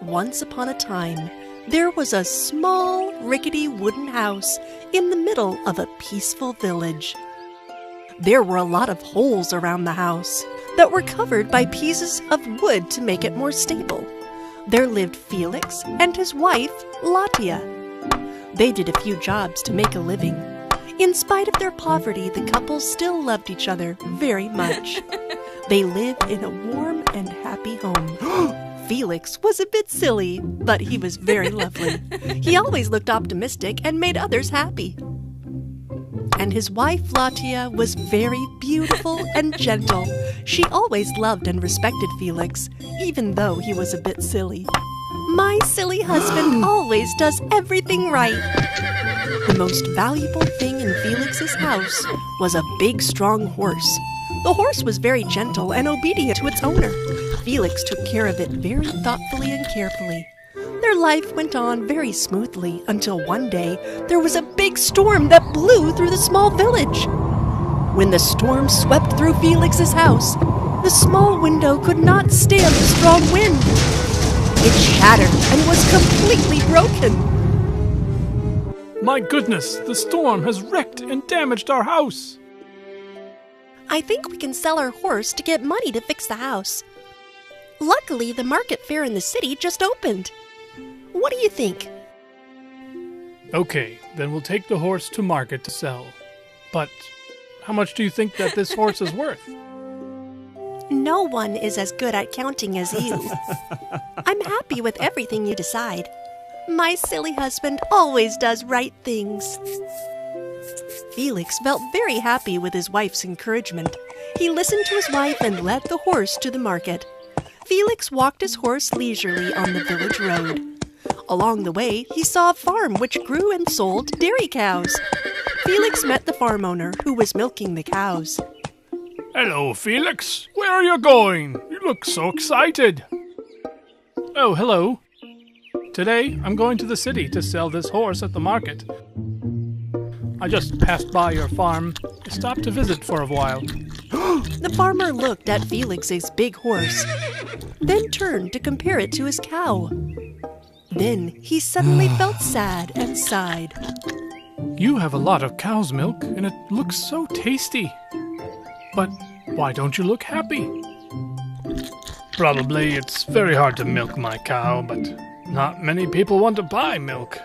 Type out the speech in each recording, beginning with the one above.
Once upon a time, there was a small, rickety wooden house in the middle of a peaceful village. There were a lot of holes around the house that were covered by pieces of wood to make it more stable. There lived Felix and his wife, Latia. They did a few jobs to make a living. In spite of their poverty, the couple still loved each other very much. They lived in a warm and happy home. Felix was a bit silly, but he was very lovely. He always looked optimistic and made others happy. And his wife, Latia, was very beautiful and gentle. She always loved and respected Felix, even though he was a bit silly. My silly husband always does everything right. The most valuable thing in Felix's house was a big, strong horse. The horse was very gentle and obedient to its owner. Felix took care of it very thoughtfully and carefully. Their life went on very smoothly until one day there was a big storm that blew through the small village. When the storm swept through Felix's house, the small window could not stand the strong wind. It shattered and was completely broken. My goodness, the storm has wrecked and damaged our house. I think we can sell our horse to get money to fix the house. Luckily, the market fair in the city just opened. What do you think? Okay, then we'll take the horse to market to sell. But how much do you think that this horse is worth? No one is as good at counting as you. I'm happy with everything you decide. My silly husband always does right things. Felix felt very happy with his wife's encouragement. He listened to his wife and led the horse to the market. Felix walked his horse leisurely on the village road. Along the way, he saw a farm which grew and sold dairy cows. Felix met the farm owner, who was milking the cows. Hello, Felix. Where are you going? You look so excited. Oh, hello. Today, I'm going to the city to sell this horse at the market. I just passed by your farm. I stopped to visit for a while. The farmer looked at Felix's big horse, then turned to compare it to his cow. Then he suddenly felt sad and sighed. You have a lot of cow's milk, and it looks so tasty. But why don't you look happy? Probably it's very hard to milk my cow, but not many people want to buy milk.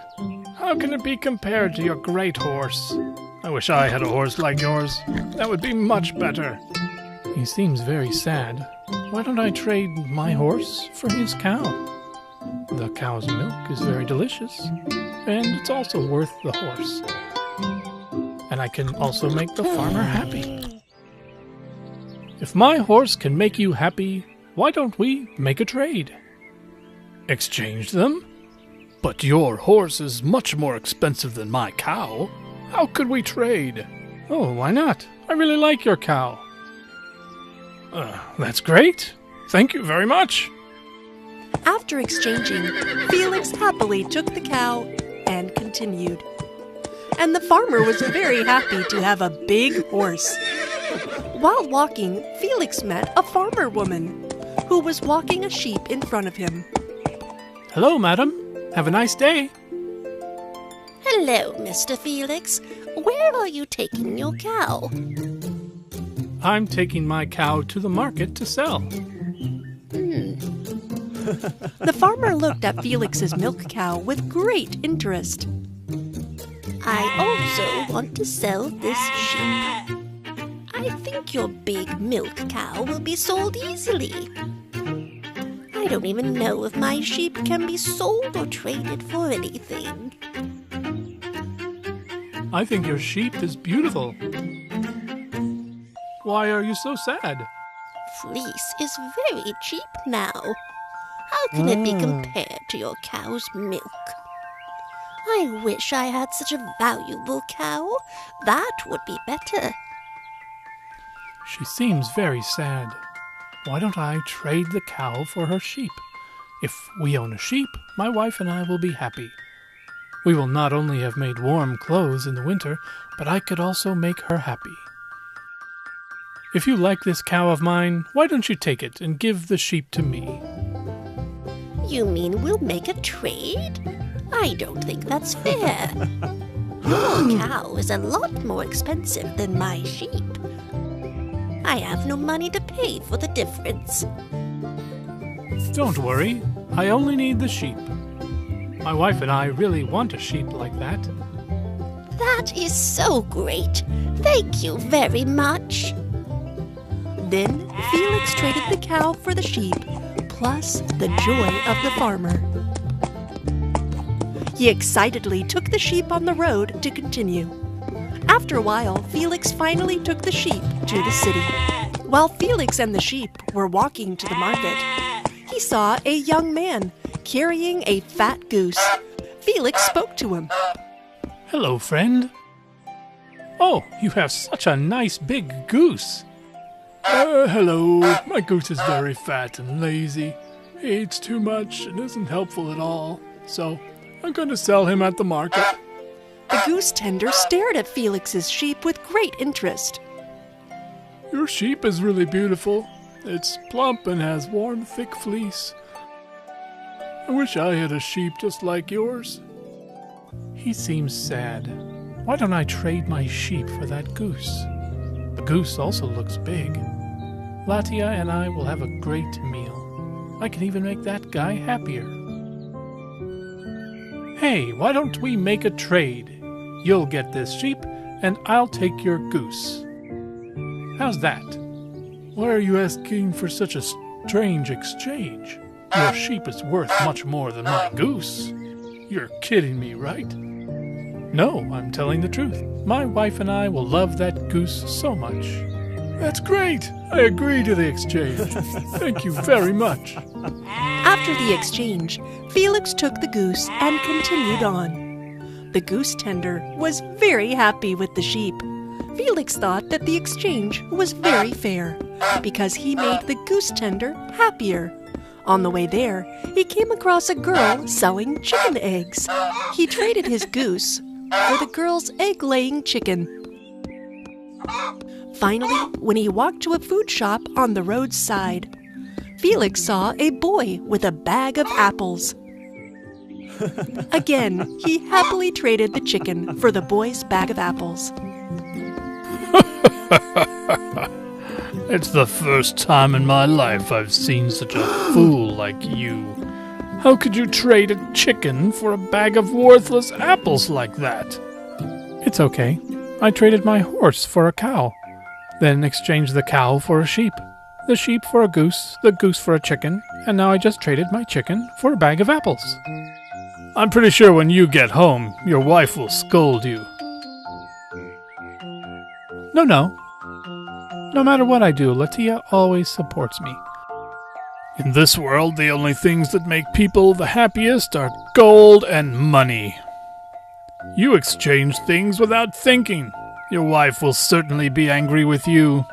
How can it be compared to your great horse? I wish I had a horse like yours. That would be much better. He seems very sad. Why don't I trade my horse for his cow? The cow's milk is very delicious, and it's also worth the horse. And I can also make the farmer happy. If my horse can make you happy, why don't we make a trade? Exchange them? But your horse is much more expensive than my cow. How could we trade? Oh, why not? I really like your cow. That's great. Thank you very much. After exchanging, Felix happily took the cow and continued. And the farmer was very happy to have a big horse. While walking, Felix met a farmer woman who was walking a sheep in front of him. Hello, madam. Have a nice day. Hello, Mr. Felix. Where are you taking your cow? I'm taking my cow to the market to sell. The farmer looked at Felix's milk cow with great interest. I also want to sell this sheep. I think your big milk cow will be sold easily. I don't even know if my sheep can be sold or traded for anything. I think your sheep is beautiful. Why are you so sad? Fleece is very cheap now. How can it be compared to your cow's milk? I wish I had such a valuable cow. That would be better. She seems very sad. Why don't I trade the cow for her sheep? If we own a sheep, my wife and I will be happy. We will not only have made warm clothes in the winter, but I could also make her happy. If you like this cow of mine, why don't you take it and give the sheep to me? You mean we'll make a trade? I don't think that's fair. Your cow is a lot more expensive than my sheep. I have no money to pay for the difference. Don't worry, I only need the sheep. My wife and I really want a sheep like that. That is so great. Thank you very much. Then Felix traded the cow for the sheep, plus the joy of the farmer. He excitedly took the sheep on the road to continue. After a while, Felix finally took the sheep to the city. While Felix and the sheep were walking to the market, he saw a young man carrying a fat goose. Felix spoke to him. Hello, friend. Oh, you have such a nice big goose. Hello. My goose is very fat and lazy. He eats too much and isn't helpful at all. So, I'm going to sell him at the market. The goose tender stared at Felix's sheep with great interest. Your sheep is really beautiful. It's plump and has warm, thick fleece. I wish I had a sheep just like yours. He seems sad. Why don't I trade my sheep for that goose? The goose also looks big. Latia and I will have a great meal. I can even make that guy happier. Hey, why don't we make a trade? You'll get this sheep, and I'll take your goose. How's that? Why are you asking for such a strange exchange? Your sheep is worth much more than my goose. You're kidding me, right? No, I'm telling the truth. My wife and I will love that goose so much. That's great! I agree to the exchange. Thank you very much. After the exchange, Felix took the goose and continued on. The goose tender was very happy with the sheep. Felix thought that the exchange was very fair because he made the goose tender happier. On the way there, he came across a girl selling chicken eggs. He traded his goose for the girl's egg-laying chicken. Finally, when he walked to a food shop on the roadside, Felix saw a boy with a bag of apples. Again, he happily traded the chicken for the boy's bag of apples. It's the first time in my life I've seen such a fool like you. How could you trade a chicken for a bag of worthless apples like that? It's okay. I traded my horse for a cow, then exchanged the cow for a sheep, the sheep for a goose, the goose for a chicken, and now I just traded my chicken for a bag of apples. I'm pretty sure when you get home, your wife will scold you. No. No matter what I do, Latia always supports me. In this world, the only things that make people the happiest are gold and money. You exchange things without thinking. Your wife will certainly be angry with you.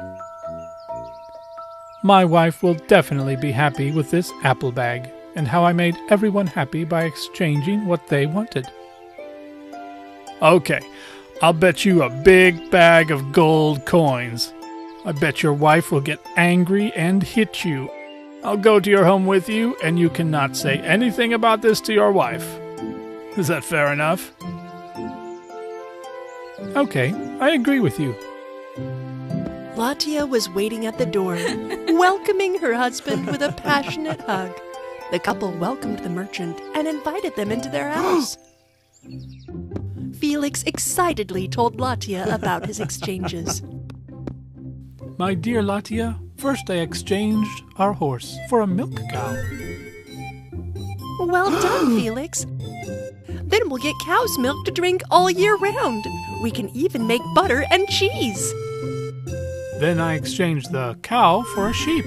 My wife will definitely be happy with this apple bag and how I made everyone happy by exchanging what they wanted. Okay, I'll bet you a big bag of gold coins. I bet your wife will get angry and hit you. I'll go to your home with you, and you cannot say anything about this to your wife. Is that fair enough? Okay, I agree with you. Latia was waiting at the door, welcoming her husband with a passionate hug. The couple welcomed the merchant and invited them into their house. Felix excitedly told Latia about his exchanges. My dear Latia, first I exchanged our horse for a milk cow. Well done, Felix. Then we'll get cow's milk to drink all year round. We can even make butter and cheese. Then I exchanged the cow for a sheep.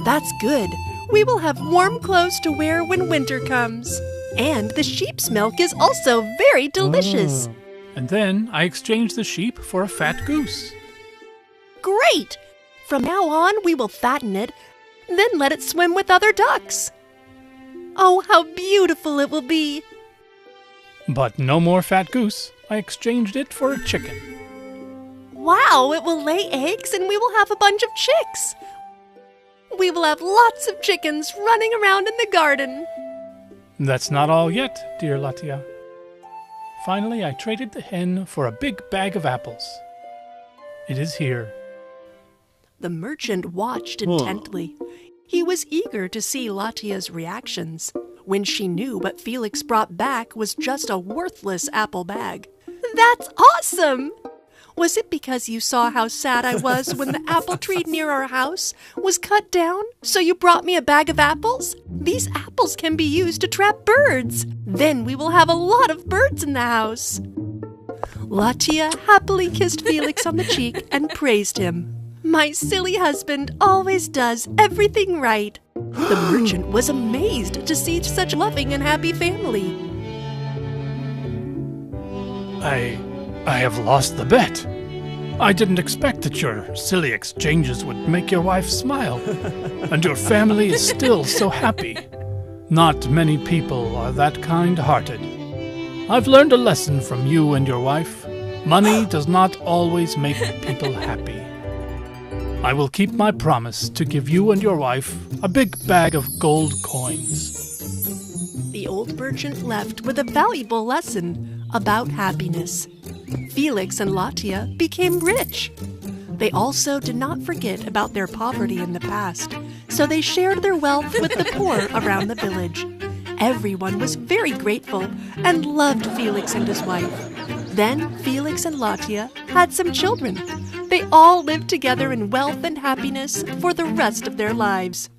That's good. We will have warm clothes to wear when winter comes. And the sheep's milk is also very delicious. And then I exchanged the sheep for a fat goose. Great! From now on, we will fatten it, then let it swim with other ducks. Oh, how beautiful it will be! But no more fat goose. I exchanged it for a chicken. Wow, it will lay eggs and we will have a bunch of chicks. We will have lots of chickens running around in the garden. That's not all yet, dear Latia. Finally, I traded the hen for a big bag of apples. It is here. The merchant watched intently. He was eager to see Latia's reactions when she knew what Felix brought back was just a worthless apple bag. That's awesome! Was it because you saw how sad I was when the apple tree near our house was cut down, so you brought me a bag of apples? These apples can be used to trap birds. Then we will have a lot of birds in the house. Latia happily kissed Felix on the cheek and praised him. My silly husband always does everything right. The merchant was amazed to see such a loving and happy family. I have lost the bet. I didn't expect that your silly exchanges would make your wife smile, and your family is still so happy. Not many people are that kind-hearted. I've learned a lesson from you and your wife. Money does not always make people happy. I will keep my promise to give you and your wife a big bag of gold coins. The old merchant left with a valuable lesson about happiness. Felix and Latia became rich. They also did not forget about their poverty in the past, so they shared their wealth with the poor around the village. Everyone was very grateful and loved Felix and his wife. Then Felix and Latia had some children. They all lived together in wealth and happiness for the rest of their lives.